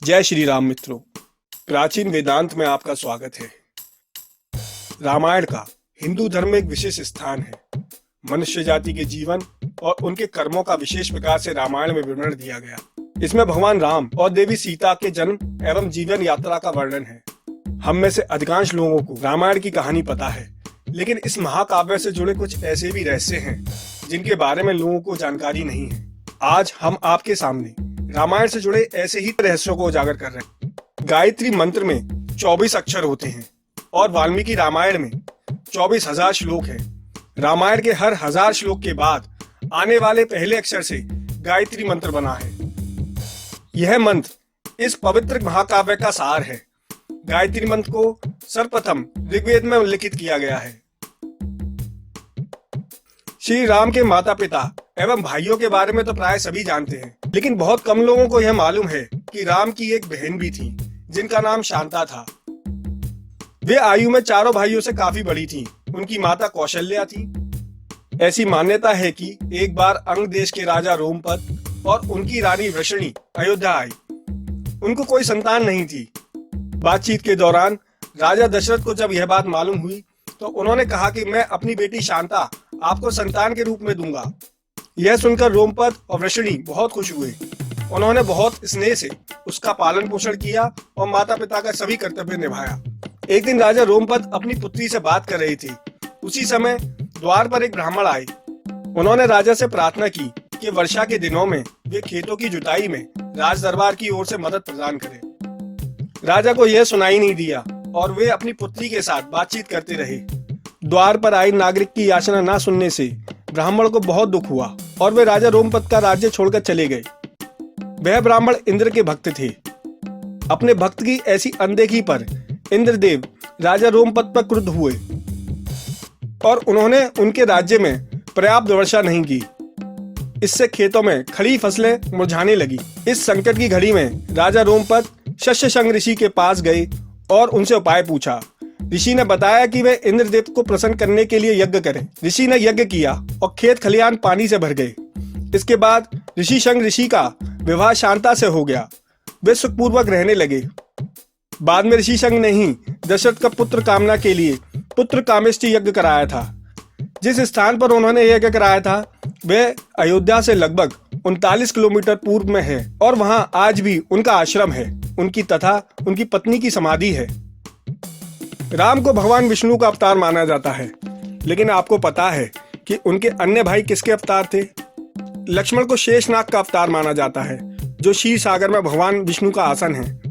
जय श्री राम मित्रों। प्राचीन वेदांत में आपका स्वागत है। रामायण का हिंदू धर्म में एक विशेष स्थान है। मनुष्य जाति के जीवन और उनके कर्मों का विशेष प्रकार से रामायण में विवरण दिया गया। इसमें भगवान राम और देवी सीता के जन्म एवं जीवन यात्रा का वर्णन है। हम में से अधिकांश लोगों को रामायण की कहानी पता है, लेकिन इस महाकाव्य से जुड़े कुछ ऐसे भी रहस्य हैं जिनके बारे में लोगों को जानकारी नहीं है। आज हम आपके सामने रामायण से जुड़े ऐसे ही रहस्यों को उजागर कर रहे हैं। गायत्री मंत्र में 24 अक्षर होते हैं और वाल्मीकि रामायण में 24,000 श्लोक हैं। रामायण के हर 1000 श्लोक के बाद आने वाले पहले अक्षर से गायत्री मंत्र बना है। यह मंत्र इस पवित्र महाकाव्य का सार है। गायत्री मंत्र को सर्वप्रथम ऋग्वेद में उल्लिखित किया गया है। श्री राम के माता पिता एवं भाइयों के बारे में तो प्राय सभी जानते हैं, लेकिन बहुत कम लोगों को यह मालूम है कि राम की एक बहन भी थी जिनका नाम शांता था। वे आयु में चारों भाइयों से काफी बड़ी थी। उनकी माता कौशल्या थी। ऐसी मान्यता है कि एक बार अंग देश के राजा रोमपद और उनकी रानी वृषणी अयोध्या आई। उनको कोई संतान नहीं थी। बातचीत के दौरान राजा दशरथ को जब यह बात मालूम हुई तो उन्होंने कहा कि मैं अपनी बेटी शांता आपको संतान के रूप में दूंगा। यह सुनकर रोमपद और वृषणी बहुत खुश हुए। उन्होंने बहुत स्नेह से उसका पालन पोषण किया और माता पिता का सभी कर्तव्य निभाया। एक दिन राजा रोमपद अपनी पुत्री से बात कर रही थी। उसी समय द्वार पर एक ब्राह्मण आए। उन्होंने राजा से प्रार्थना की कि वर्षा के दिनों में वे खेतों की जुताई में राज दरबार की ओर से मदद प्रदान करें। राजा को यह सुनाई नहीं दिया और वे अपनी पुत्री के साथ बातचीत करते रहे। द्वार पर आए नागरिक की याचना न सुनने से ब्राह्मण को बहुत दुख हुआ और वे राजा रोमपद का राज्य छोड़कर चले गए। वह ब्राह्मण इंद्र के भक्त थे। अपने भक्त की ऐसी अनदेखी पर इंद्रदेव राजा रोमपद पर क्रुद्ध हुए और उन्होंने उनके राज्य में पर्याप्त वर्षा नहीं की। इससे खेतों में खड़ी फसलें मुरझाने लगी। इस संकट की घड़ी में राजा रोमपद शस्यशृंग ऋषि के पास गए और उनसे उपाय पूछा। ऋषि ने बताया कि वे इंद्रदेव को प्रसन्न करने के लिए यज्ञ करें। ऋषि ने यज्ञ किया और खेत खलिहान पानी से भर गए। इसके बाद ऋषिशृंग ऋषि का विवाह शांता से हो गया। वे सुखपूर्वक रहने लगे। बाद में ऋषिशृंग ने ही दशरथ का पुत्र कामना के लिए पुत्र कामेष्टि यज्ञ कराया था। जिस स्थान पर उन्होंने यज्ञ कराया था वह अयोध्या से लगभग 39 किलोमीटर पूर्व में है और वहां आज भी उनका आश्रम है। उनकी तथा उनकी पत्नी की समाधि है। राम को भगवान विष्णु का अवतार माना जाता है, लेकिन आपको पता है कि उनके अन्य भाई किसके अवतार थे? लक्ष्मण को शेषनाग का अवतार माना जाता है, जो क्षीर सागर में भगवान विष्णु का आसन है।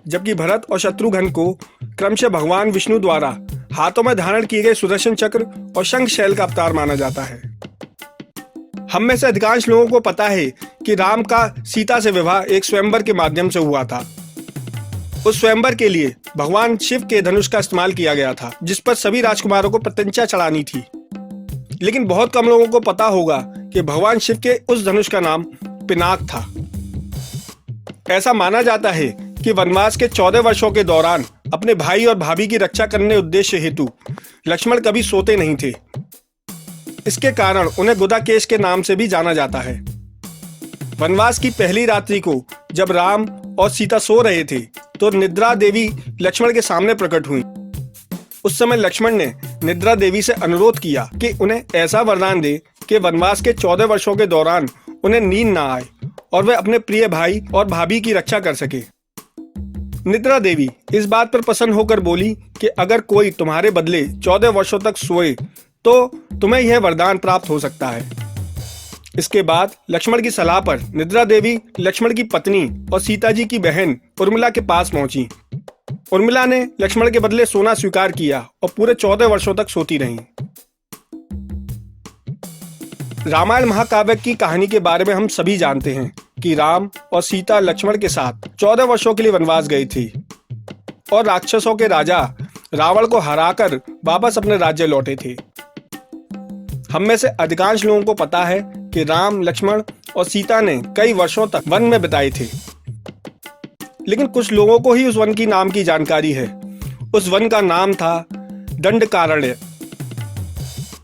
जबकि भरत और शत्रुघ्न को क्रमशः भगवान विष्णु द्वारा हाथों में धारण किए गए सुदर्शन चक्र और शंख शैल का अवतार माना जाता है। हम में से अधिकांश लोगों को पता है कि राम का सीता से विवाह एक स्वयंवर के माध्यम से हुआ था। उस स्वयंवर के लिए भगवान शिव के धनुष का इस्तेमाल किया गया था, जिस पर सभी राजकुमारों को प्रत्यंचा चढ़ानी थी। लेकिन बहुत कम लोगों को पता होगा कि भगवान शिव के उस धनुष का नाम पिनाक था। ऐसा माना जाता है कि वनवास के 14 वर्षों के दौरान अपने भाई और भाभी की रक्षा करने उद्देश्य हेतु लक्ष्मण कभी सोते नहीं थे। इसके कारण उन्हें गुदाकेश के नाम से भी जाना जाता है। वनवास की पहली रात्रि को जब राम और सीता सो रहे थे तो निद्रा देवी लक्ष्मण के सामने प्रकट हुई। उस समय लक्ष्मण ने निद्रा देवी से अनुरोध किया कि उन्हें ऐसा वरदान दे कि वनवास के 14 वर्षों के दौरान उन्हें नींद ना आए और वे अपने प्रिय भाई और भाभी की रक्षा कर सके। निद्रा देवी इस बात पर प्रसन्न होकर बोली कि अगर कोई तुम्हारे बदले 14 वर्षों तक सोए तो तुम्हें यह वरदान प्राप्त हो सकता है। इसके बाद लक्ष्मण की सलाह पर निद्रा देवी लक्ष्मण की पत्नी और सीता जी की बहन उर्मिला के पास पहुंची। उर्मिला ने लक्ष्मण के बदले सोना स्वीकार किया और पूरे 14 वर्षों तक सोती रहीं। रामायण महाकाव्य की कहानी के बारे में हम सभी जानते हैं कि राम और सीता लक्ष्मण के साथ 14 वर्षों के लिए वनवास गई थी और राक्षसों के राजा रावण को हराकर वापस अपने राज्य लौटे थे। हम में से अधिकांश लोगों को पता है कि राम, लक्ष्मण और सीता ने कई वर्षों तक वन में बिताए थे, लेकिन कुछ लोगों को ही उस वन की नाम की जानकारी है। उस वन का नाम था दंडकारण्य,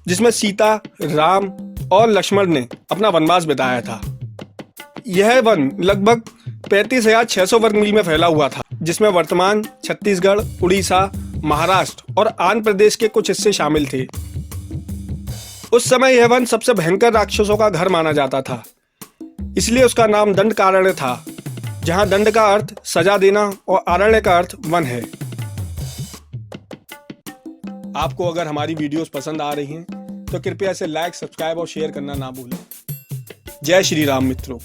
जिसमें सीता, राम और लक्ष्मण ने अपना वनवास बिताया था। यह वन लगभग 35,600 वर्ग मील में फैला हुआ था, जिसमें वर्तमान छत्तीसगढ़, उड़ीसा, महाराष्ट्र और आंध्र प्रदेश के कुछ हिस्से शामिल थे। उस समय यह वन सबसे भयंकर राक्षसों का घर माना जाता था, इसलिए उसका नाम दंडकारण्य था, जहां दंड का अर्थ सजा देना और आरण्य का अर्थ वन है। आपको अगर हमारी वीडियोस पसंद आ रही हैं तो कृपया इसे लाइक, सब्सक्राइब और शेयर करना ना भूलें। जय श्री राम मित्रों।